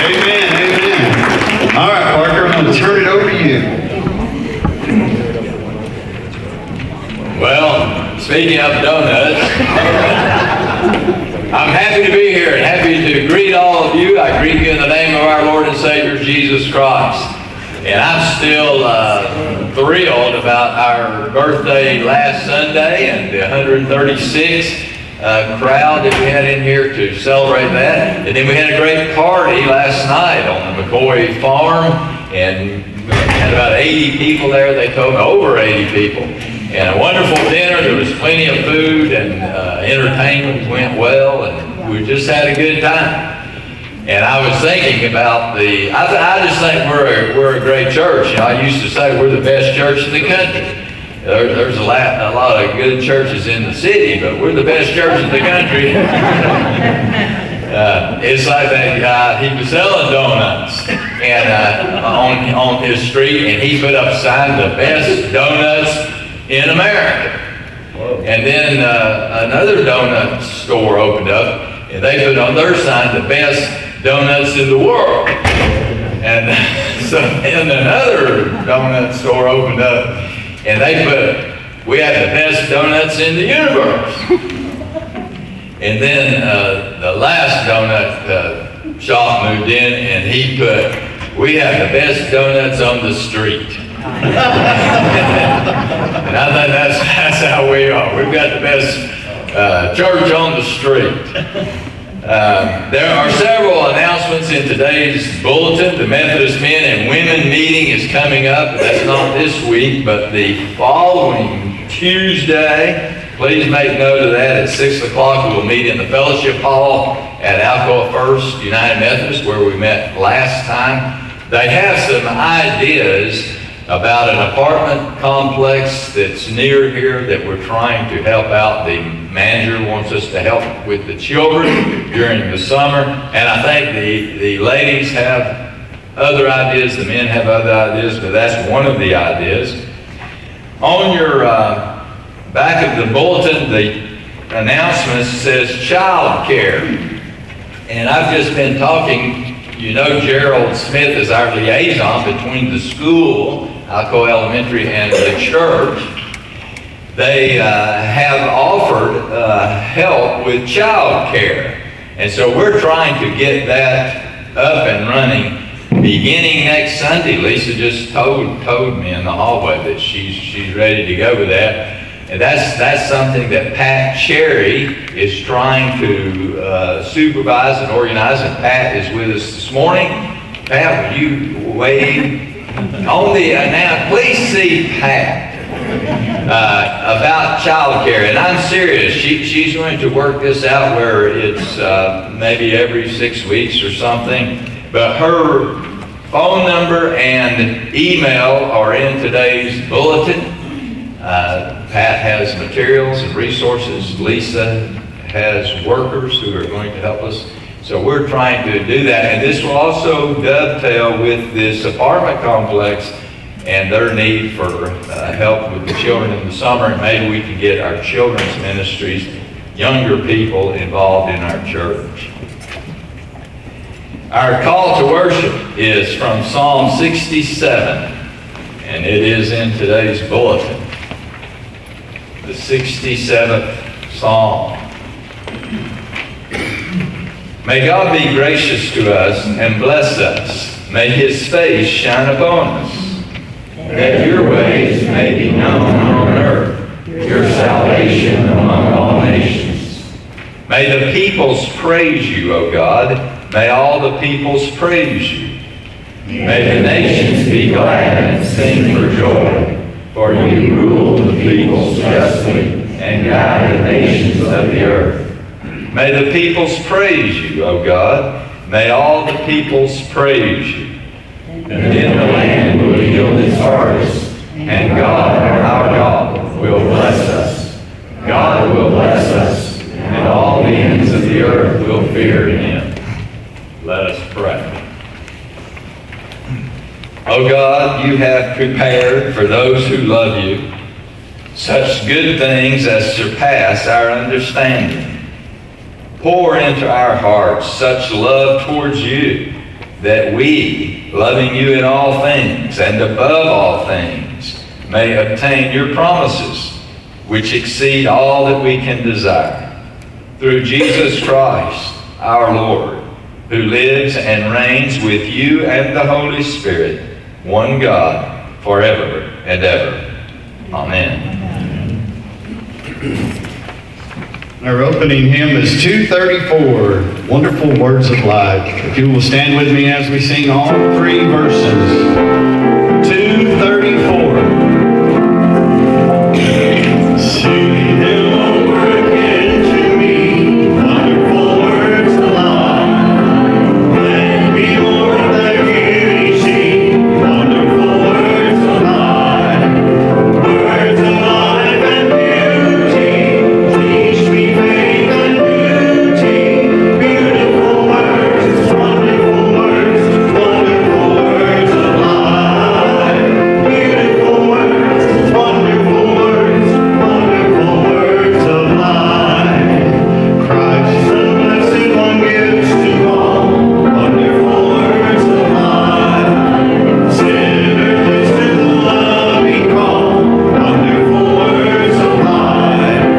Amen, amen. All right, Parker, I'm going to turn it over to you. Well, speaking of donuts, I'm happy to be here and happy to greet all of you. I greet you in the name of our Lord and Savior, Jesus Christ. And I'm still thrilled about our birthday last Sunday and the 136th crowd that we had in here to celebrate that. And then we had a great party last night on the McCoy farm, and we had about 80 people there. They told me over 80 people. And a wonderful dinner. There was plenty of food, and entertainment went well, and we just had a good time. And I was thinking about I just think we're a great church. You know, I used to say we're the best church in the country. There's a lot of good churches in the city, but we're the best church in the country. It's like that guy, he was selling donuts and on his street, and he put up a sign, the best donuts in America. And then another donut store opened up, and they put on their sign, the best donuts in the world. And so then another donut store opened up, and they put, we have the best donuts in the universe. And then the last donut shop moved in, and he put, we have the best donuts on the street. And I think that's how we are. We've got the best church on the street. There are several announcements in today's bulletin. The Methodist Men and Women meeting is coming up. That's not this week, but the following Tuesday. Please make note of that. At 6 o'clock, we will meet in the fellowship hall at Alcoa First United Methodist, where we met last time. They have some ideas about an apartment complex that's near here that we're trying to help out. The manager wants us to help with the children during the summer, and I think the ladies have other ideas, the men have other ideas, but that's one of the ideas. On your back of the bulletin, the announcement says child care, and I've just been talking. You know, Gerald Smith is our liaison between the school, Alcoa Elementary, and the church. They have offered help with child care. And so we're trying to get that up and running beginning next Sunday. Lisa just told me in the hallway that she's ready to go with that. And that's something that Pat Cherry is trying to supervise and organize, and Pat is with us this morning. Pat, would you wave on the now? Please see Pat about child care, and I'm serious. She's going to work this out where it's maybe every 6 weeks or something. But her phone number and email are in today's bulletin. Pat has materials and resources. Lisa has workers who are going to help us. So we're trying to do that. And this will also dovetail with this apartment complex and their need for help with the children in the summer. And maybe we can get our children's ministries, younger people involved in our church. Our call to worship is from Psalm 67, and it is in today's bulletin. The 67th Psalm. May God be gracious to us and bless us. May His face shine upon us. That your ways may be known on earth, your salvation among all nations. May the peoples praise you, O God. May all the peoples praise you. May the nations be glad and sing for joy. For you rule the peoples justly and guide the nations of the earth. May the peoples praise you, O God. May all the peoples praise you. And then the land will yield its harvest, and God, our God, will bless us. God will bless us, and all the ends of the earth will fear Him. Let us pray. O God, you have prepared for those who love you such good things as surpass our understanding. Pour into our hearts such love towards you that we, loving you in all things and above all things, may obtain your promises, which exceed all that we can desire. Through Jesus Christ, our Lord, who lives and reigns with you and the Holy Spirit, one God, forever and ever. Amen. Our opening hymn is 234, Wonderful Words of Life. If you will stand with me as we sing all three verses. 234. Sing them over again to me, wonderful words of life. Let me more than beauty see, wonderful words of life. Words of life and beauty, teach me faith and beauty. Beautiful words, wonderful words, wonderful words of life. Beautiful words, wonderful words, wonderful words of life. Christ the blessed one gives to all, wonderful words of life. Sinner listen to the loving call, wonderful words of life.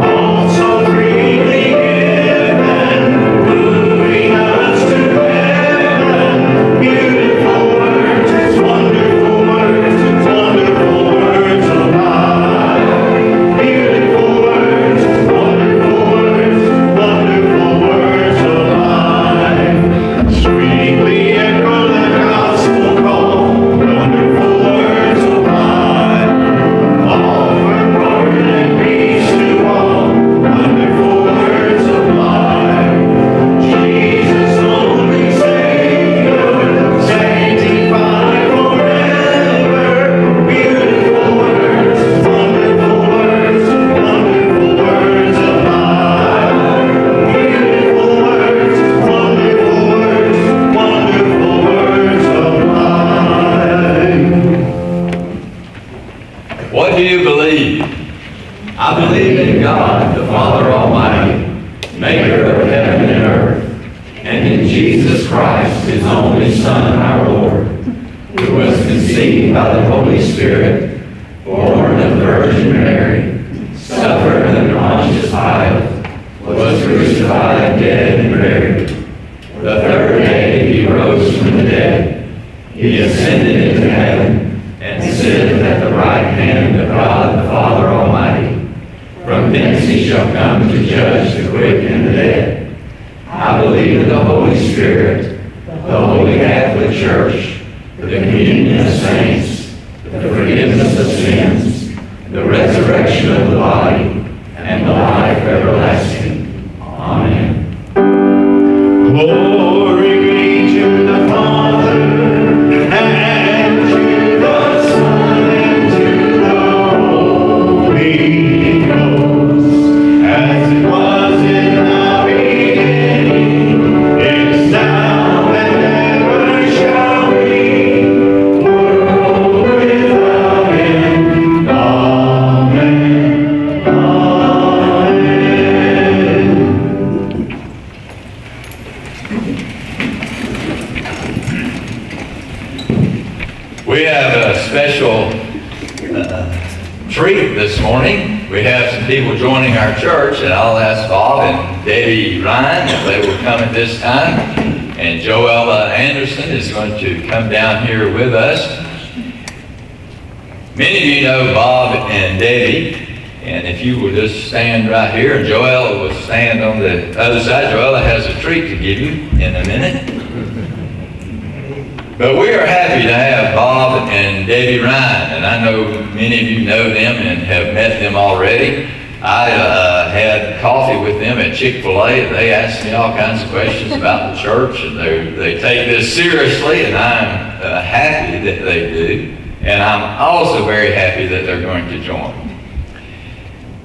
All so freely given, moving us to heaven. Beautiful words, wonderful words, wonderful words of life. Beautiful words, wonderful words, wonderful words of life. Sweetly echo the gospel call, wonderful words of life. Offer pardon and peace to all, wonderful words of life. Jesus only Savior, sanctified forever. Beautiful words, wonderful words, wonderful words of life. Beautiful words, wonderful words, wonderful words of life. What do you believe? I believe in God, the Father Almighty, maker of heaven and earth, and in Jesus Christ, his only Son, our Lord, who was conceived by the Holy Spirit, born of the Virgin Mary, suffered under Pontius Pilate, was crucified, dead, and buried. The third day he rose from the dead. He ascended into heaven and sitteth at the right hand of God the Father Almighty. From thence he shall come to judge the quick and the dead. I believe in the Holy Spirit, the Holy Catholic Church, the communion of saints, the forgiveness of sins, the resurrection of the body, and the life everlasting. Amen. Glory be to the Father, and to the Son, and to the Holy Ghost, as it was in the beginning, is now, and ever shall be, world without end. Amen. Amen. We have a special treat this morning. We have some people joining our church, and I'll ask Bob and Debbie Ryan if they will come at this time. And Joella Anderson is going to come down here with us. Many of you know Bob and Debbie, and if you will just stand right here, and Joella will stand on the other side. Joella has a treat to give you in a minute. But we are happy to have Bob and Debbie Ryan, and I know many of you know them and have met them already. I had coffee with them at Chick-fil-A, and they asked me all kinds of questions about the church, and they take this seriously, and I'm happy that they do. And I'm also very happy that they're going to join.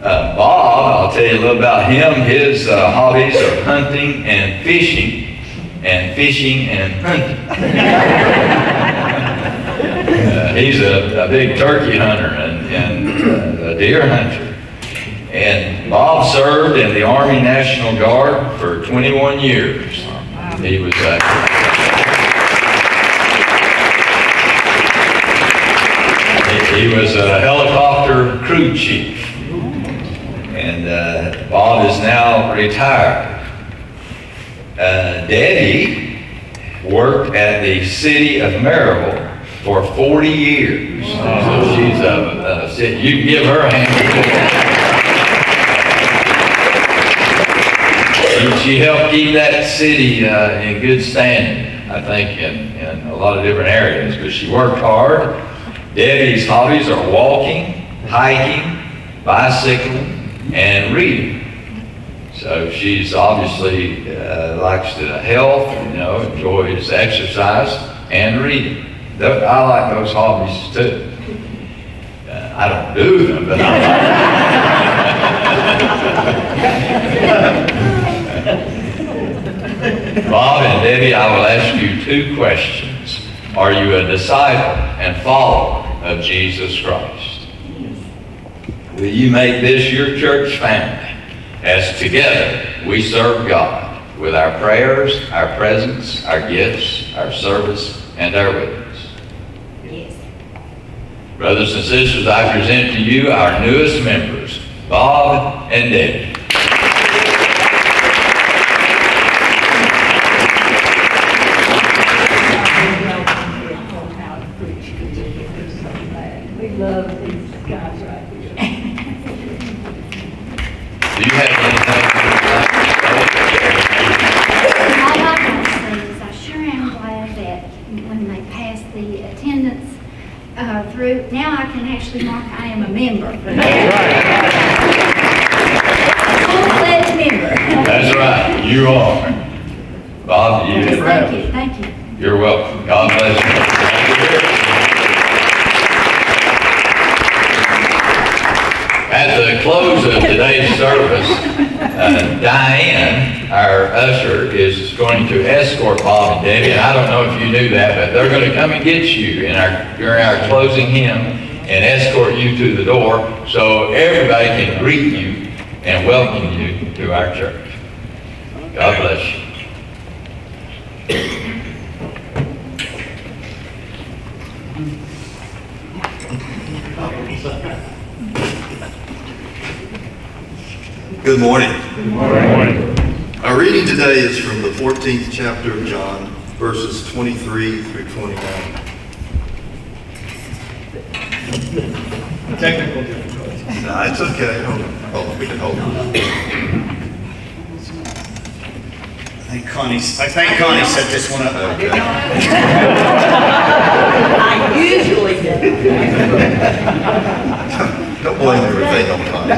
Bob, I'll tell you a little about him. His hobbies are hunting and fishing and hunting. He's a big turkey hunter and a deer hunter. And Bob served in the Army National Guard for 21 years. He was He was a helicopter crew chief. And Bob is now retired. Debbie worked at the city of Maryville for 40 years. So she's you can give her a hand. She helped keep that city in good standing, I think, in a lot of different areas, because she worked hard. Debbie's hobbies are walking, hiking, bicycling, and reading. So she's obviously likes to health, enjoys exercise and reading. I like those hobbies too. I don't do them, but I like them. Bob and Debbie, I will ask you 2 questions. Are you a disciple and follower of Jesus Christ? Will you make this your church family, as together we serve God with our prayers, our presence, our gifts, our service, and our witness? Yes. Brothers and sisters, I present to you our newest members, Bob and Debbie. We love these guys right here. Do you have anything you would like to All I can say is I sure am glad that when they passed the attendance through, now I can actually mark I am a member. Full-fledged member. That's right, you are. Bob, you. Thank you. You're welcome. God bless you. At the close of today's service, Diane, our usher, is going to escort Bob and Debbie. And I don't know if you knew that, but they're going to come and get you during our closing hymn and escort you to the door so everybody can greet you and welcome you to our church. God bless you. Good morning. Good morning. Our reading today is from the 14th chapter of John, verses 23 through 29. Technical difficulties. No, it's okay. Hold on, we can hold on. I think Connie set this one up. Okay. I usually do. Don't blame everything on Connie.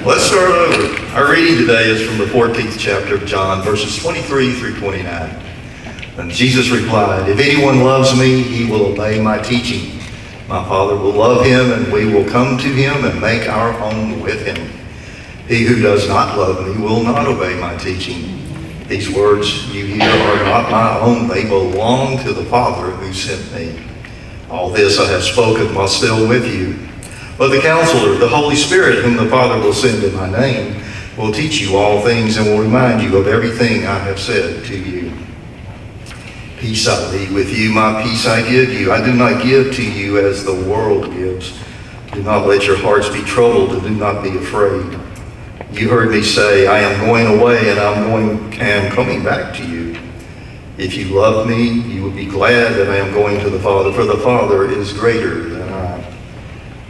Let's start over. Our reading today is from the 14th chapter of John, verses 23 through 29. And Jesus replied, "If anyone loves me, he will obey my teaching. My Father will love him, and we will come to him and make our home with him. He who does not love me will not obey my teaching. These words you hear are not my own. They belong to the Father who sent me. All this I have spoken while still with you. But the Counselor, the Holy Spirit, whom the Father will send in my name, will teach you all things and will remind you of everything I have said to you. Peace I leave with you, my peace I give you. I do not give to you as the world gives. Do not let your hearts be troubled, and do not be afraid. You heard me say, I am going away and I am coming back to you. If you love me, you will be glad that I am going to the Father, for the Father is greater than I.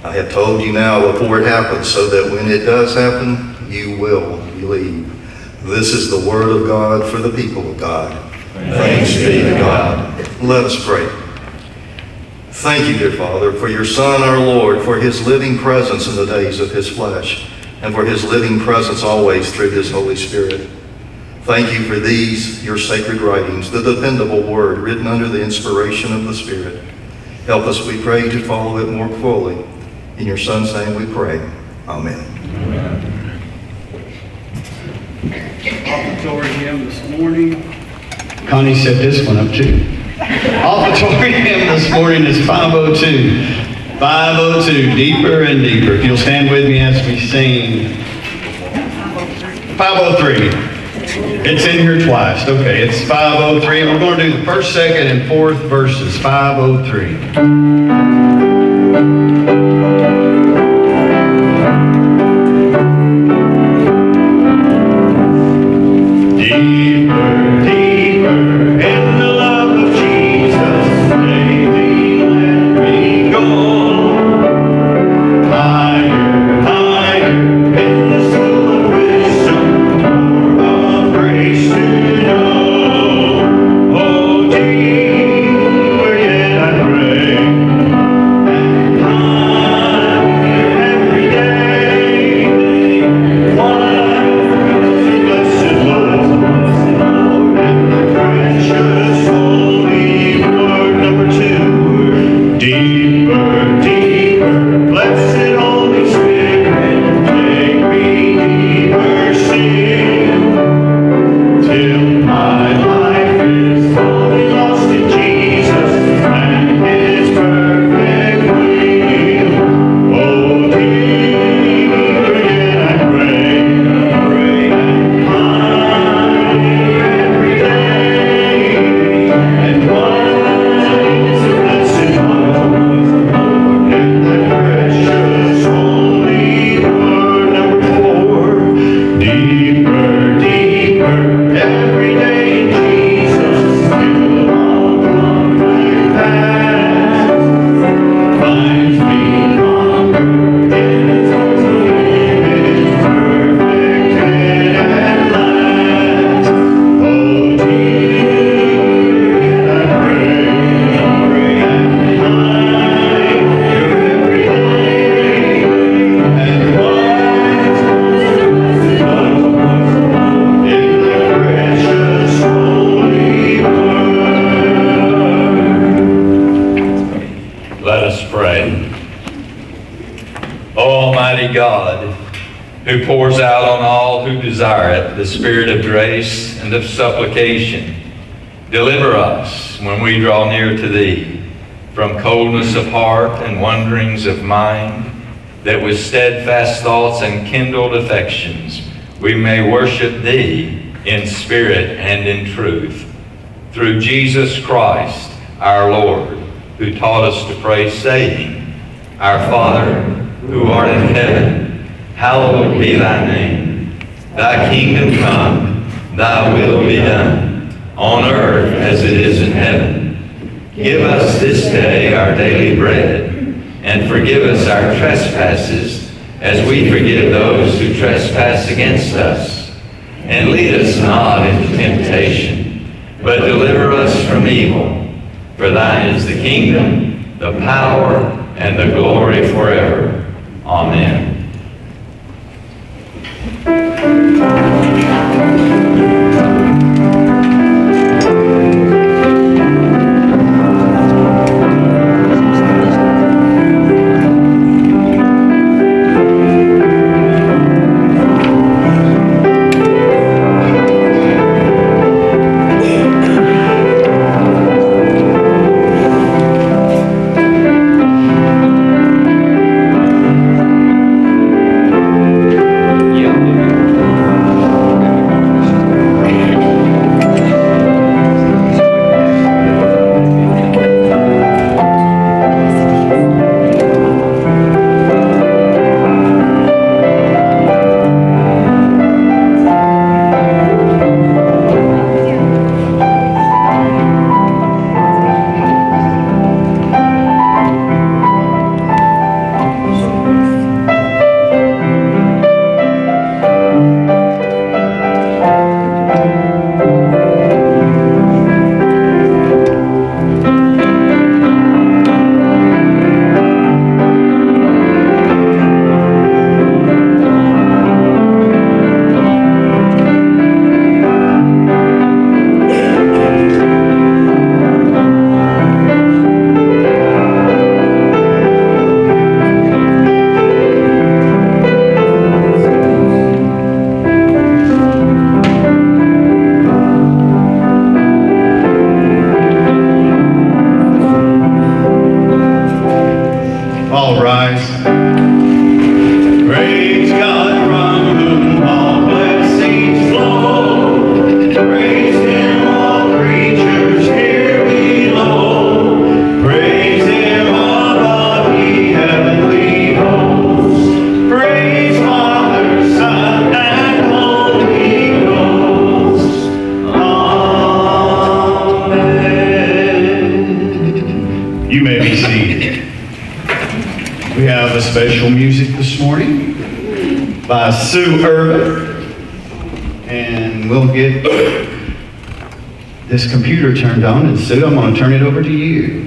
I have told you now before it happens, so that when it does happen, you will believe. This is the word of God for the people of God. Thanks be to God. Let us pray. Thank you, dear Father, for your Son, our Lord, for his living presence in the days of his flesh, and for his living presence always through his Holy Spirit. Thank you for these, your sacred writings, the dependable word written under the inspiration of the Spirit. Help us, we pray, to follow it more fully. In your Son's name we pray. Amen. Offertory hymn this morning. Connie set this one up too. Offertory hymn this morning is 502. 502, Deeper and Deeper. If you'll stand with me as we sing. 503. It's in here twice. Okay, it's 503. We're going to do the first, second, and fourth verses. 503. Deeper, deeper in the love of Jesus, baby, let me go. Higher, higher in the school of wisdom, more of grace to know. Oh, deeper yet I pray, and higher every day. One blessed Lord, and the precious holy word. Number two, deeper, deeper, blessed Holy Spirit, take me deeper still, till my life is fully lost in Jesus and His perfect will. Oh, deeper yet I pray, and higher every day, and one is the blessed Lord, and the precious holy word. Number four, deeper, deeper, every day in Jesus, till all conflict past, finds me conquered in His holy image, perfected at last. Oh, dear, I pray, and higher every day, and wise in the precious holy word. Let us pray. O Almighty God, who pours out on all who desire it the spirit of grace and of supplication, deliver us when we draw near to Thee from coldness of heart and wanderings of mind, that with steadfast thoughts and kindled affections we may worship Thee in spirit and in truth. Through Jesus Christ our Lord, who taught us to pray, saying, Our Father, who art in heaven, hallowed be Thy name. Thy kingdom come, Thy will be done, on earth as it is in heaven. Give us this day our daily bread, and forgive us our trespasses, as we forgive those who trespass against us. And lead us not into temptation, but deliver us from evil. For Thine is the kingdom, the power, and the glory forever. Amen. this morning by Sue Urban. And we'll get this computer turned on. And Sue, I'm going to turn it over to you.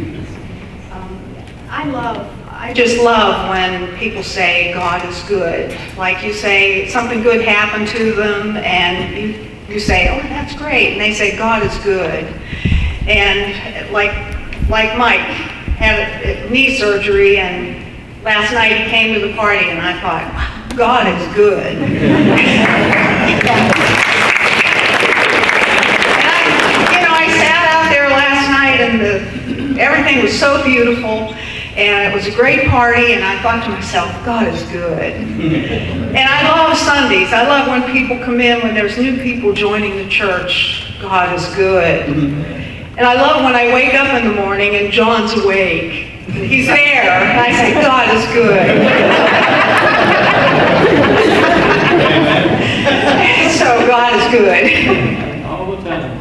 I just love when people say God is good. Like you say something good happened to them and you say, oh, that's great. And they say God is good. And like Mike had knee surgery and last night he came to the party and I thought, wow, God is good. I sat out there last night and everything was so beautiful. And it was a great party, and I thought to myself, God is good. And I love Sundays. I love when people come in, when there's new people joining the church. God is good. And I love when I wake up in the morning and John's awake. He's there, and I say, God is good. So God is good. All the time.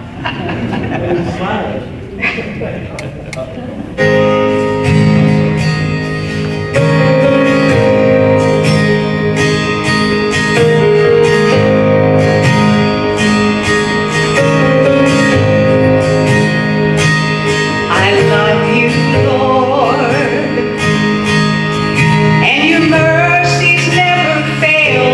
And your mercies never fail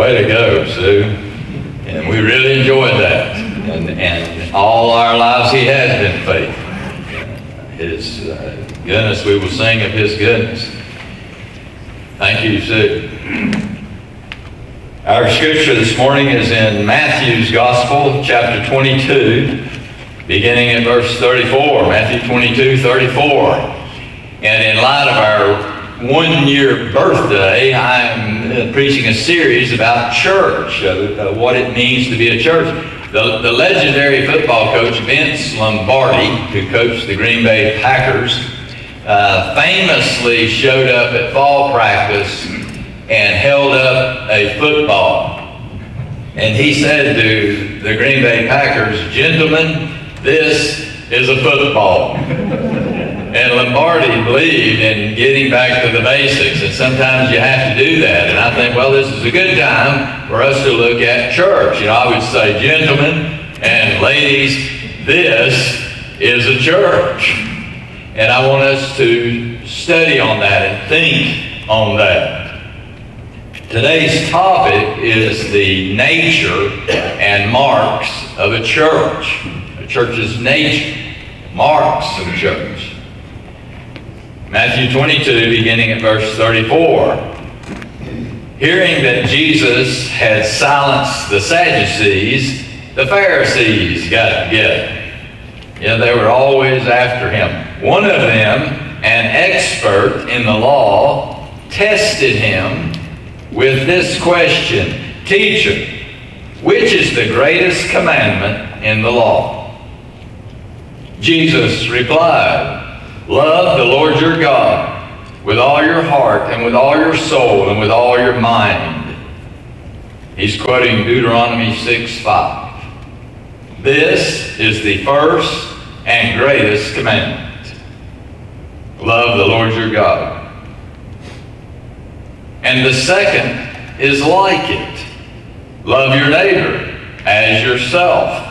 Way to go, Sue. And we really enjoyed that. And all our lives he has been faithful. His goodness, we will sing of his goodness. Thank you, Sue. Our scripture this morning is in Matthew's Gospel, chapter 22, beginning at verse 34. Matthew 22, 34. And in light of our 1-year birthday, I'm preaching a series about church, what it means to be a church. The legendary football coach Vince Lombardi, who coached the Green Bay Packers, famously showed up at fall practice and held up a football. And he said to the Green Bay Packers, "Gentlemen, this is a football." And Lombardi believed in getting back to the basics, and sometimes you have to do that. And I think, well, this is a good time for us to look at church. You know, I would say, gentlemen and ladies, this is a church. And I want us to study on that and think on that. Today's topic is the nature and marks of a church. A church's nature, marks of a church. Matthew 22, beginning at verse 34. Hearing that Jesus had silenced the Sadducees, the Pharisees got together. Yeah, they were always after him. One of them, an expert in the law, tested him with this question: "Teacher, which is the greatest commandment in the law?" Jesus replied, "Love the Lord your God with all your heart and with all your soul and with all your mind." He's quoting Deuteronomy 6:5. This is the first and greatest commandment. Love the Lord your God. And the second is like it. Love your neighbor as yourself.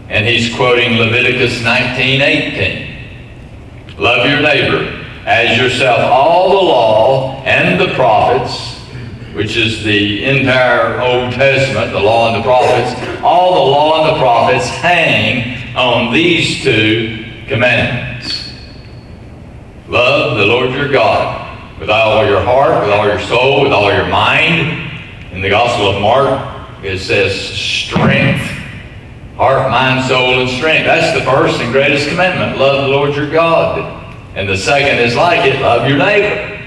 And he's quoting Leviticus 19:18. Love your neighbor as yourself. All the law and the prophets, which is the entire Old Testament, the law and the prophets, all the law and the prophets hang on these two commandments. Love the Lord your God with all your heart, with all your soul, with all your mind. In the Gospel of Mark, it says strength. Heart, mind, soul, and strength. That's the first and greatest commandment. Love the Lord your God. And the second is like it. Love your neighbor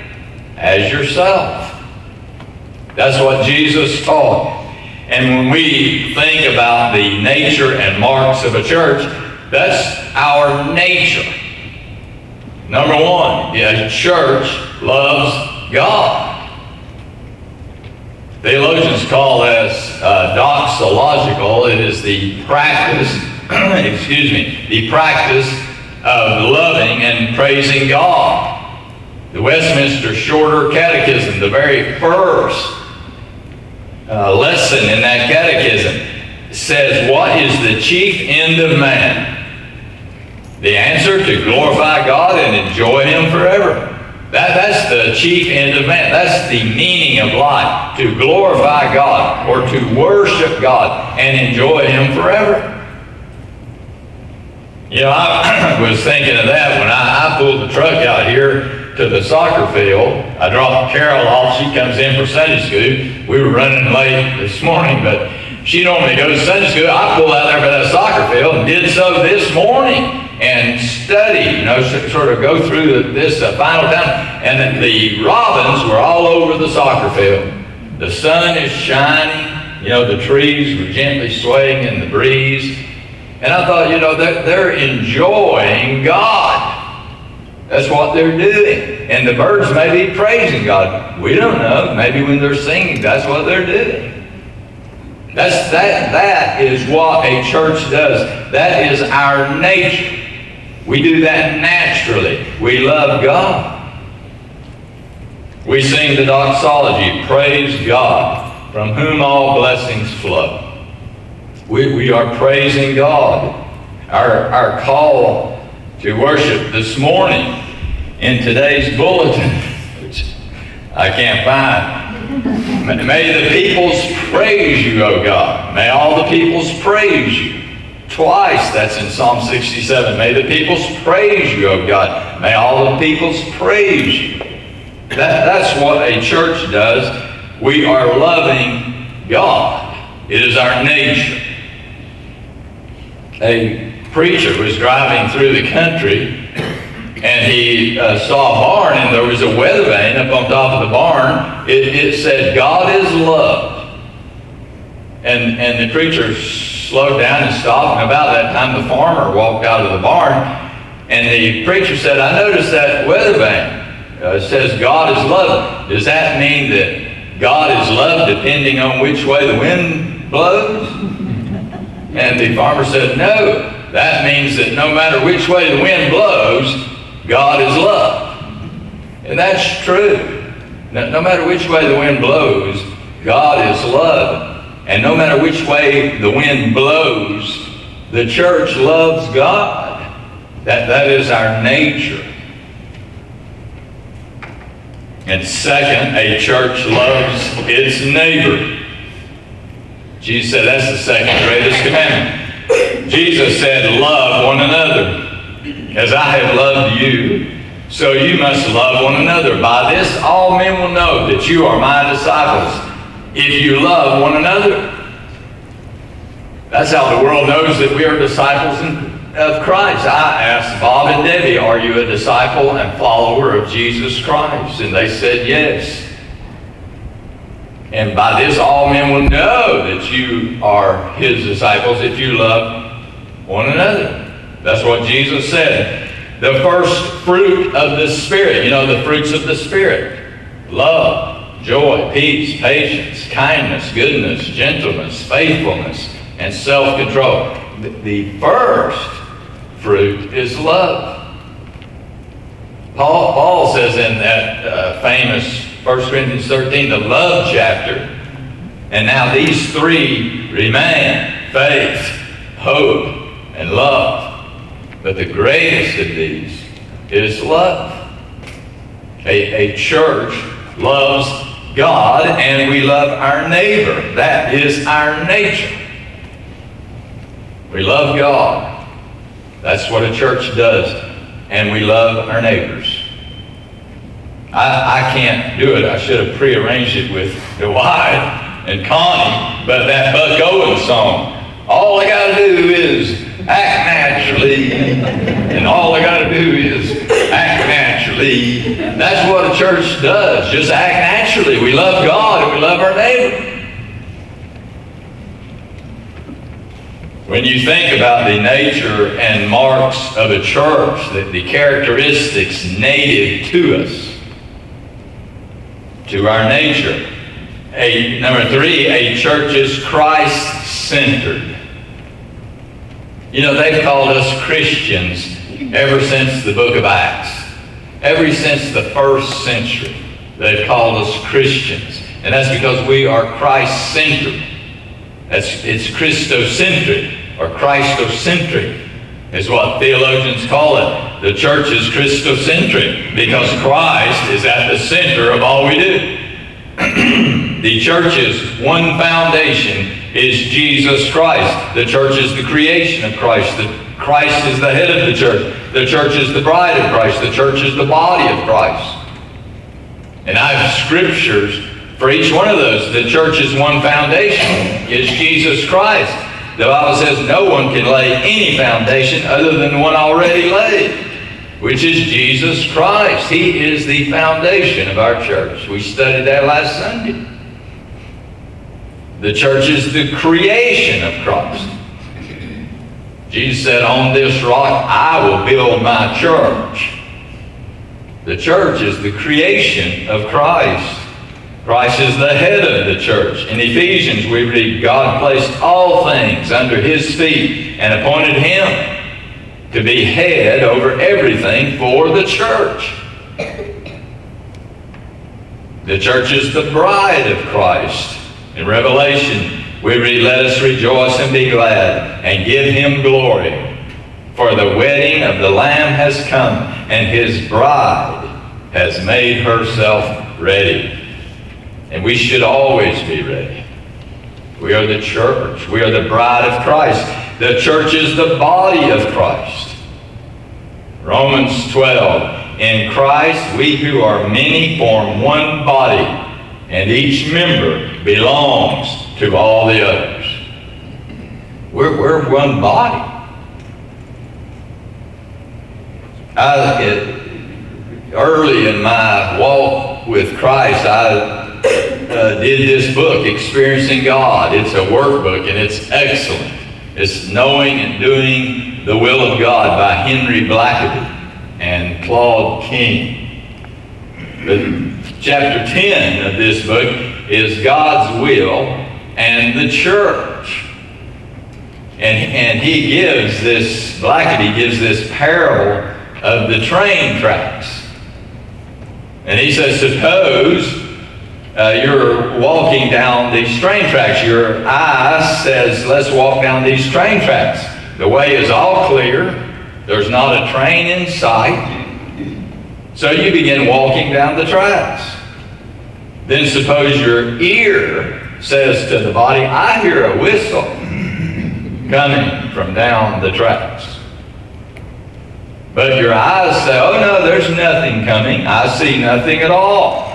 as yourself. That's what Jesus taught. And when we think about the nature and marks of a church, that's our nature. Number one, a church loves God. Theologians call this doxological. It is the practice, the practice of loving and praising God. The Westminster Shorter Catechism, the very first lesson in that catechism, says, what is the chief end of man? The answer: to glorify God and enjoy Him forever. That's the chief end of man. That's the meaning of life. To glorify God, or to worship God and enjoy Him forever. You know, I was thinking of that when I pulled the truck out here to the soccer field. I dropped Carol off. She comes in for Sunday school. We were running late this morning, but she normally goes to Sunday school. I pulled out there by that soccer field and did so this morning and studied, you know, sort of go through this final time. And the robins were all over the soccer field. The sun is shining. You know, the trees were gently swaying in the breeze. And I thought, you know, they're enjoying God. That's what they're doing. And the birds may be praising God. We don't know. Maybe when they're singing, that's what they're doing. That is what a church does. That is our nature. We do that naturally. We love God. We sing the doxology, praise God, from whom all blessings flow. We are praising God. Our call to worship this morning in today's bulletin, which I can't find, May the peoples praise you, O God. May all the peoples praise you. Twice, that's in Psalm 67. May the peoples praise you, O God. May all the peoples praise you. That's what a church does. We are loving God. It is our nature. A preacher was driving through the country, and he saw a barn, and there was a weather vane up on top of the barn. It said, God is love. And the preacher slowed down and stopped, and about that time the farmer walked out of the barn, and the preacher said, I noticed that weather vane. It says God is love. Does that mean that God is love depending on which way the wind blows? And the farmer said, no. That means that no matter which way the wind blows, God is love. And that's true. No matter which way the wind blows, God is love. And no matter which way the wind blows, the church loves God. That is our nature. And second, a church loves its neighbor. Jesus said that's the second greatest commandment. Jesus said, love one another. As I have loved you, so you must love one another. By this all men will know that you are my disciples, if you love one another. That's how the world knows that we are disciples of Christ. I asked Bob and Debbie, are you a disciple and follower of Jesus Christ? And they said yes. And by this all men will know that you are his disciples if you love one another. That's what Jesus said. The first fruit of the Spirit, the fruits of the Spirit: love, joy, peace, patience, kindness, goodness, gentleness, faithfulness, and self-control. The first fruit is love. Paul says in that famous 1 Corinthians 13, the love chapter, and now these three remain: faith, hope, and love. But the greatest of these is love. A church loves God, and we love our neighbor. That is our nature. We love God. That's what a church does. And we love our neighbors. I can't do it. I should have prearranged it with Dwight and Connie, but that Buck Owens song, all I got to do is act naturally, and all I got to do is act naturally. That's what a church does. Just act naturally. We love God and we love our neighbor. When you think about the nature and marks of a church, the characteristics native to us, to our nature. Number three, a church is Christ-centered. They've called us Christians ever since the book of Acts. Ever since the first century, they've called us Christians. And that's because we are Christ-centered. It's Christocentric, or Christocentric is what theologians call it. The church is Christocentric because Christ is at the center of all we do. The church's one foundation is Jesus Christ. The church is the creation of Christ. Christ is the head of the church. The church is the bride of Christ. The church is the body of Christ. And I have scriptures for each one of those. The church's one foundation is Jesus Christ. The Bible says no one can lay any foundation other than the one already laid, which is Jesus Christ. He is the foundation of our church. We studied that last Sunday. The church is the creation of Christ. Jesus said, on this rock I will build my church. The church is the creation of Christ. Christ is the head of the church. In Ephesians we read, God placed all things under his feet and appointed him to be head over everything for the church. The church is the bride of Christ. In Revelation, we read, let us rejoice and be glad and give him glory. For the wedding of the Lamb has come, and his bride has made herself ready. And we should always be ready. We are the church. We are the bride of Christ. The church is the body of Christ. Romans 12, in Christ we who are many form one body, and each member belongs to all the others. We're one body. Early in my walk with Christ, I did this book, Experiencing God. It's a workbook, and it's excellent. It's Knowing and Doing the Will of God by Henry Blackaby and Claude King. Chapter 10 of this book is God's will and the church. And he gives this, Blackaby gives this parable of the train tracks. And he says, suppose you're walking down these train tracks. Your eye says, let's walk down these train tracks. The way is all clear. There's not a train in sight. So you begin walking down the tracks. Then suppose your ear says to the body, I hear a whistle coming from down the tracks. But your eyes say, oh no, there's nothing coming. I see nothing at all.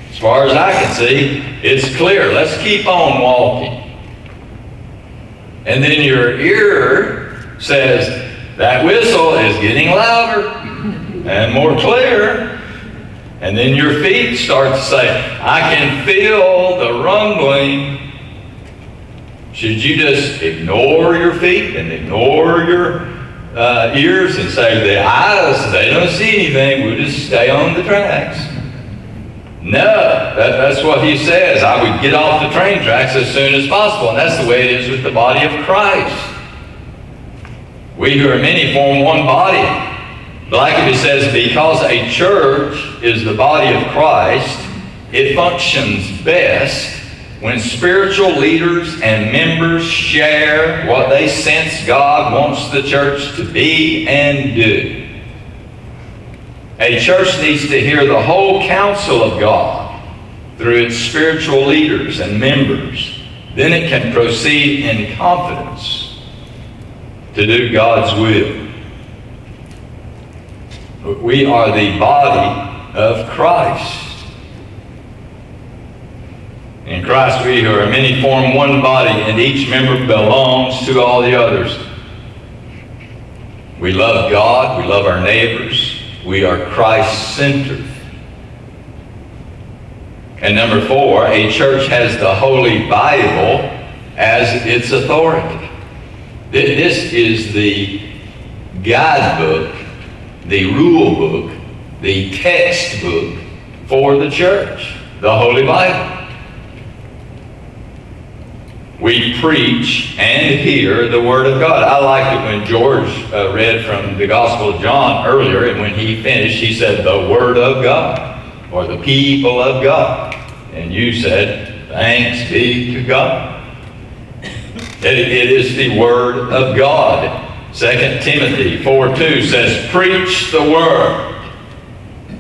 As far as I can see, it's clear. Let's keep on walking. And then your ear says, that whistle is getting louder and more clear. And then your feet start to say, I can feel the rumbling. Should you just ignore your feet and ignore your ears and say, the eyes, they don't see anything, we'll just stay on the tracks? No, that's what he says. I would get off the train tracks as soon as possible. And that's the way it is with the body of Christ. We who are many form one body. Blackaby says, because a church is the body of Christ, it functions best when spiritual leaders and members share what they sense God wants the church to be and do. A church needs to hear the whole counsel of God through its spiritual leaders and members. Then it can proceed in confidence to do God's will. We are the body of Christ. In Christ we who are many form one body, and each member belongs to all the others. We love God, we love our neighbors, we are Christ-centered. And number 4, a church has the Holy Bible as its authority. This is the guidebook, the rule book, the textbook for the church, the Holy Bible. We preach and hear the Word of God. I liked it when George read from the Gospel of John earlier, and when he finished, he said, the Word of God, or the people of God. And you said, thanks be to God. It is the Word of God. 2 Timothy 4:2 says, preach the Word.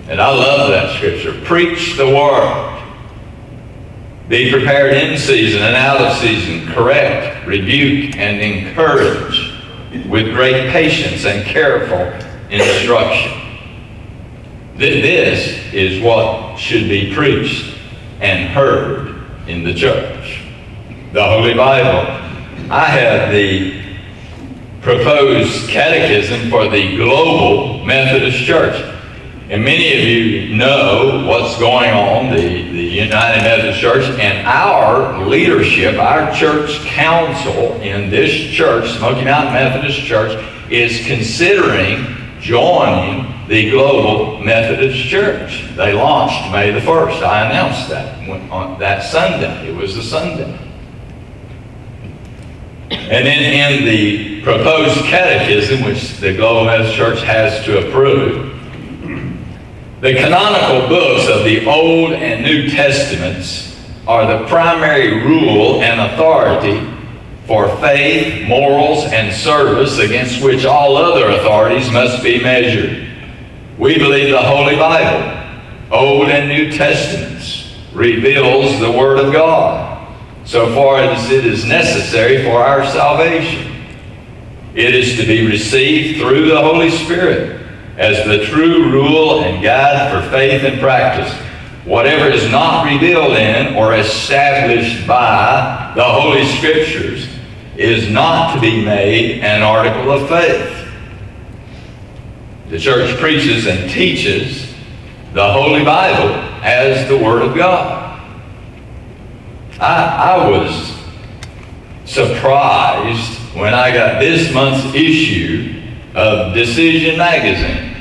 And I love that scripture. Preach the Word. Be prepared in season and out of season, correct, rebuke, and encourage with great patience and careful instruction. This is what should be preached and heard in the church. The Holy Bible. I have the proposed catechism for the global Methodist Church. And many of you know what's going on, the United Methodist Church, and our leadership, our church council in this church, Smoky Mountain Methodist Church, is considering joining the Global Methodist Church. They launched May the 1st. I announced that on that Sunday. It was a Sunday. And then in the proposed catechism, which the Global Methodist Church has to approve, the canonical books of the Old and New Testaments are the primary rule and authority for faith, morals, and service against which all other authorities must be measured. We believe the Holy Bible, Old and New Testaments, reveals the Word of God, so far as it is necessary for our salvation. It is to be received through the Holy Spirit as the true rule and guide for faith and practice. Whatever is not revealed in or established by the Holy Scriptures is not to be made an article of faith. The church preaches and teaches the Holy Bible as the Word of God. I was surprised when I got this month's issue of Decision Magazine,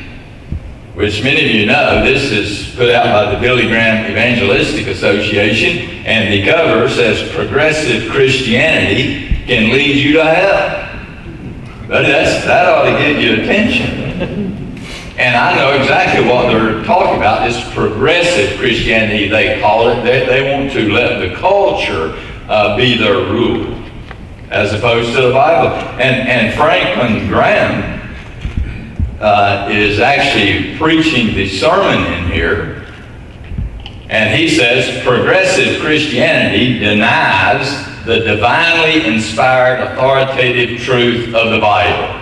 which many of you know, this is put out by the Billy Graham Evangelistic Association, and the cover says, "Progressive Christianity can lead you to hell." But that ought to get your attention. And I know exactly what they're talking about. It's progressive Christianity, they call it. They want to let the culture be their rule, as opposed to the Bible. And Franklin Graham is actually preaching the sermon in here. And he says, progressive Christianity denies the divinely inspired authoritative truth of the Bible.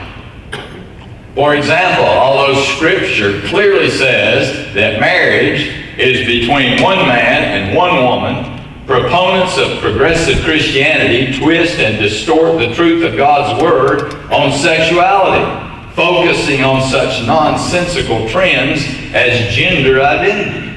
For example, although Scripture clearly says that marriage is between one man and one woman, proponents of progressive Christianity twist and distort the truth of God's Word on sexuality, focusing on such nonsensical trends as gender identity.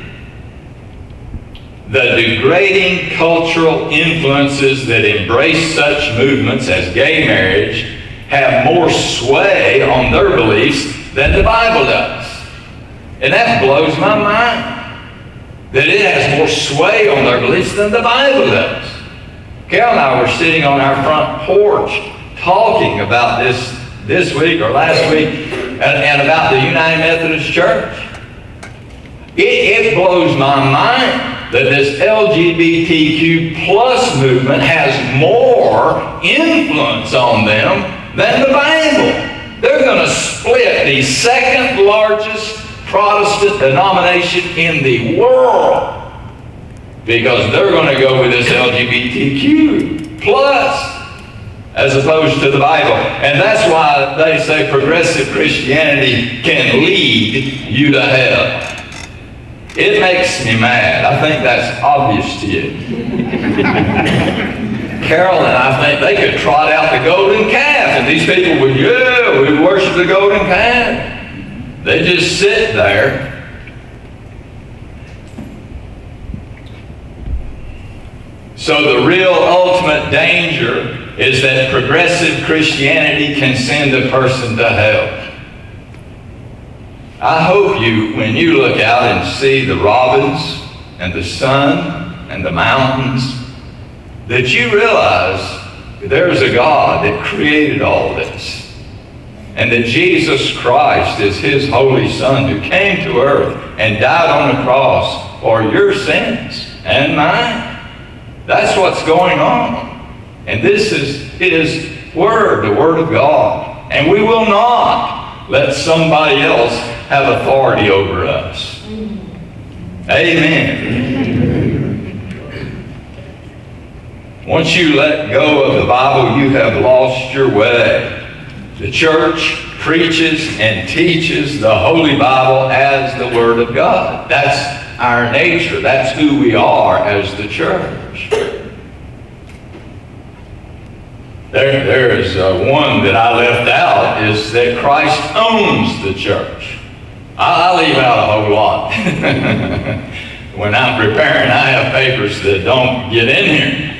The degrading cultural influences that embrace such movements as gay marriage have more sway on their beliefs than the Bible does. And that blows my mind, that it has more sway on their beliefs than the Bible does. Carol and I were sitting on our front porch talking about this week or last week and about the United Methodist Church. It blows my mind that this LGBTQ plus movement has more influence on them than the Bible. They're going to split the second largest Protestant denomination in the world because they're going to go with this LGBTQ plus as opposed to the Bible. And that's why they say progressive Christianity can lead you to hell. It makes me mad. I think that's obvious to you. Carol and I think they could trot out the golden calf, and these people would, yeah, we worship the golden calf. They just sit there. So the real ultimate danger is that progressive Christianity can send a person to hell. I hope you, when you look out and see the robins and the sun and the mountains, that you realize there's a God that created all this, and that Jesus Christ is His Holy Son who came to earth and died on the cross for your sins and mine. That's what's going on. And this is His Word, the Word of God. And we will not let somebody else have authority over us. Amen. Once you let go of the Bible, you have lost your way. The church preaches and teaches the Holy Bible as the Word of God. That's our nature. That's who we are as the church. There is one that I left out, is that Christ owns the church. I leave out a whole lot. When I'm preparing, I have papers that don't get in here.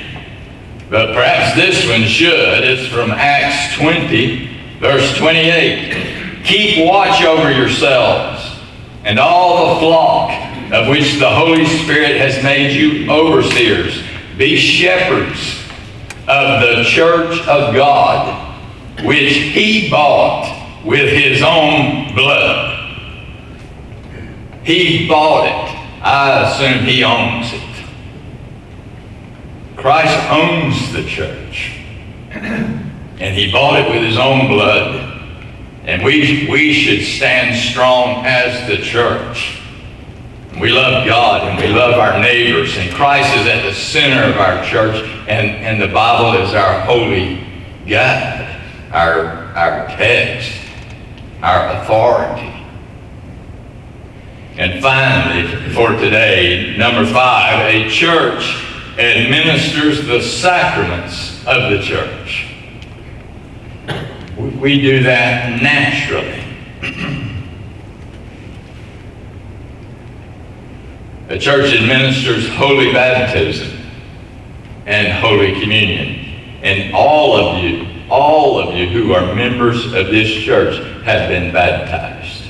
But perhaps this one should. It's from Acts 20, verse 28. Keep watch over yourselves and all the flock of which the Holy Spirit has made you overseers. Be shepherds of the church of God, which He bought with His own blood. He bought it. I assume He owns it. Christ owns the church, and He bought it with His own blood. And we should stand strong as the church. We love God and we love our neighbors, and Christ is at the center of our church, and the Bible is our holy guide, our text, our authority. And finally, for today, number 5, a church administers the sacraments of the church. We do that naturally. The church administers holy baptism and holy communion. And all of you who are members of this church have been baptized,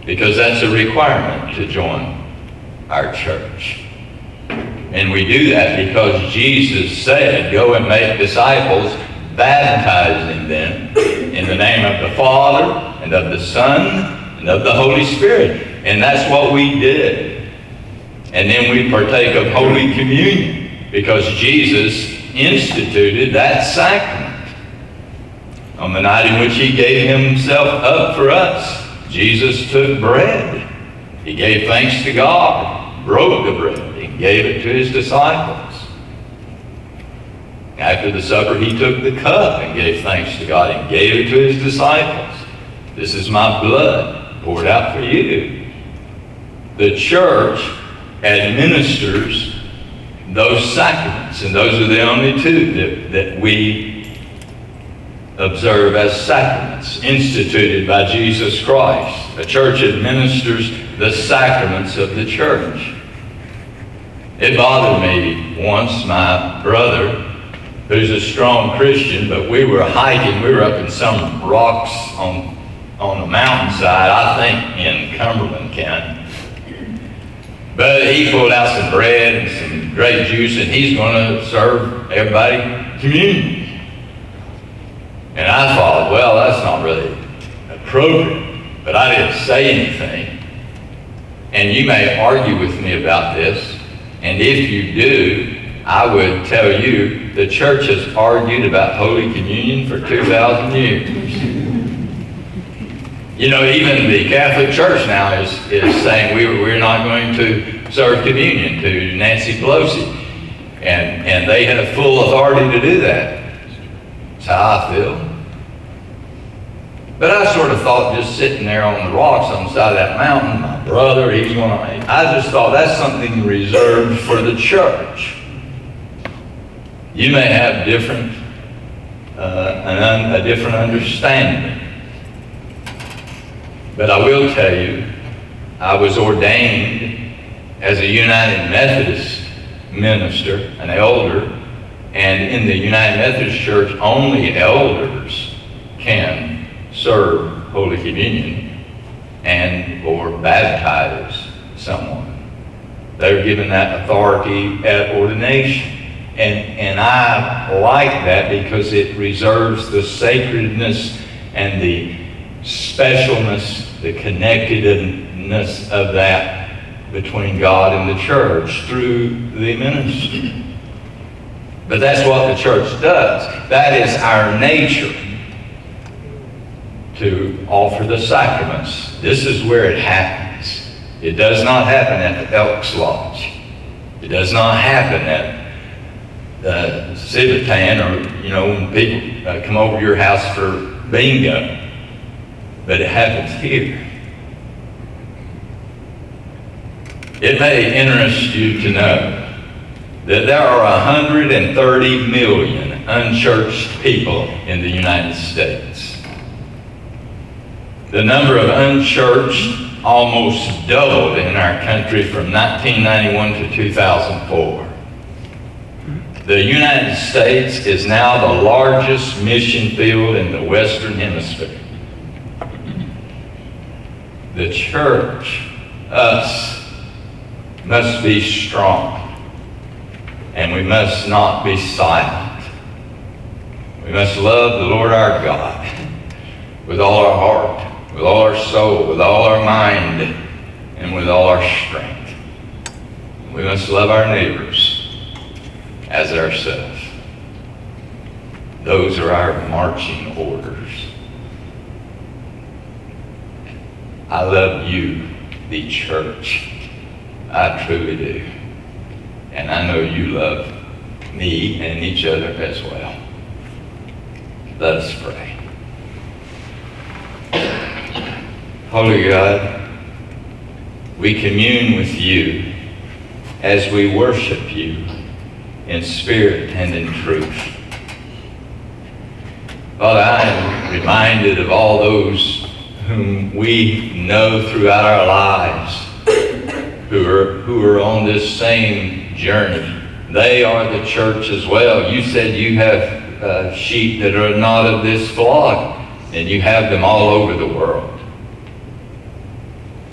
because that's a requirement to join our church. And we do that because Jesus said, go and make disciples, baptizing them in the name of the Father and of the Son and of the Holy Spirit. And that's what we did. And then we partake of Holy Communion because Jesus instituted that sacrament. On the night in which he gave himself up for us, Jesus took bread. He gave thanks to God, broke the bread, and gave it to his disciples. After the supper, he took the cup and gave thanks to God and gave it to his disciples. This is my blood poured out for you. The church administers those sacraments, and those are the only two that we observe as sacraments instituted by Jesus Christ. The church administers the sacraments of the church. It bothered me once, my brother, who's a strong Christian, but we were hiking, we were up in some rocks on a mountainside, I think in Cumberland County. But he pulled out some bread and some grape juice, and he's going to serve everybody communion. And I thought, well, that's not really appropriate. But I didn't say anything. And you may argue with me about this. And if you do, I would tell you the church has argued about Holy Communion for 2,000 years. You know, even the Catholic Church now is saying we're not going to serve communion to Nancy Pelosi. And they have full authority to do that. That's how I feel. But I sort of thought, just sitting there on the rocks on the side of that mountain, my brother, he's going to... I just thought that's something reserved for the church. You may have a different understanding. But I will tell you, I was ordained as a United Methodist minister, an elder, and in the United Methodist Church, only elders can serve Holy Communion and or baptize someone. They're given that authority at ordination. And I like that because it reserves the sacredness and the specialness, the connectedness of that between God and the church through the ministry. But that's what the church does. That is our nature, to offer the sacraments. This is where it happens. It does not happen at the Elks Lodge. It does not happen at the Civitan, or, you know, when people come over to your house for bingo. But it happens here. It may interest you to know that there are 130 million unchurched people in the United States. The number of unchurched almost doubled in our country from 1991 to 2004. The United States is now the largest mission field in the Western Hemisphere. The church, us, must be strong, and we must not be silent. We must love the Lord our God with all our heart, with all our soul, with all our mind, and with all our strength. We must love our neighbors as ourselves. Those are our marching orders. I love you, the church. I truly do. And I know you love me and each other as well. Let us pray. Holy God, we commune with you as we worship you in spirit and in truth. Father, I am reminded of all those whom we know throughout our lives who are on this same journey. They are the church as well. You said you have sheep that are not of this flock, and you have them all over the world.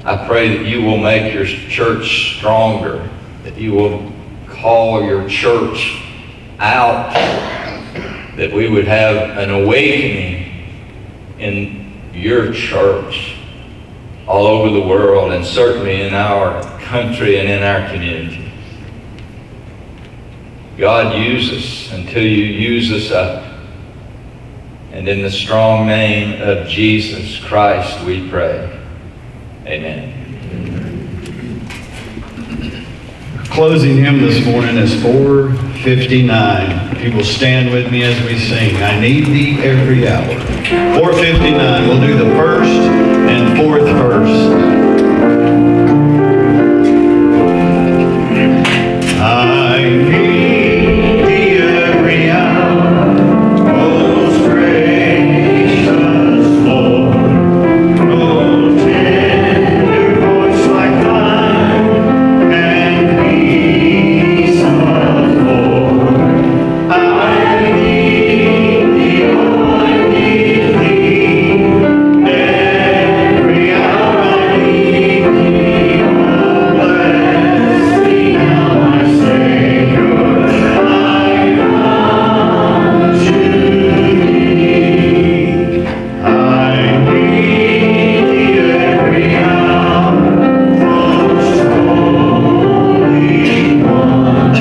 I pray that you will make your church stronger, that you will call your church out, that we would have an awakening in your church all over the world, and certainly in our country and in our community. God, use us until you use us up. And in the strong name of Jesus Christ we pray. Amen. Closing hymn this morning is 459. If you will stand with me as we sing, I Need Thee Every Hour. 459, we'll do the first and fourth verse. I need thee every hour, most gracious Lord. No tender voice like thine can peace afford. I need thee, oh, I need thee. Every hour I need thee, oh, bless thee now, my Savior. I come to thee. I need thee every hour, most holy one.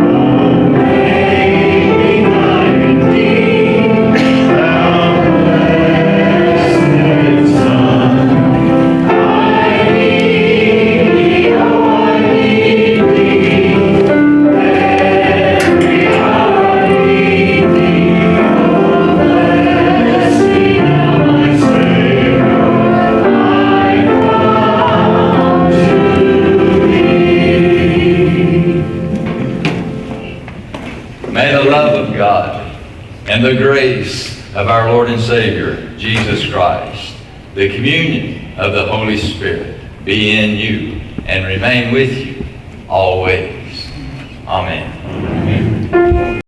Oh, make me thy redeemed, thou blessed Son. I need thee, oh, I need thee. Every hour I need thee. Oh, bless thee now, my Savior. I come to thee. May the love of God and the grace of our Lord and Savior, Jesus Christ, the communion of the Holy Spirit be in you and remain with you always. Amen.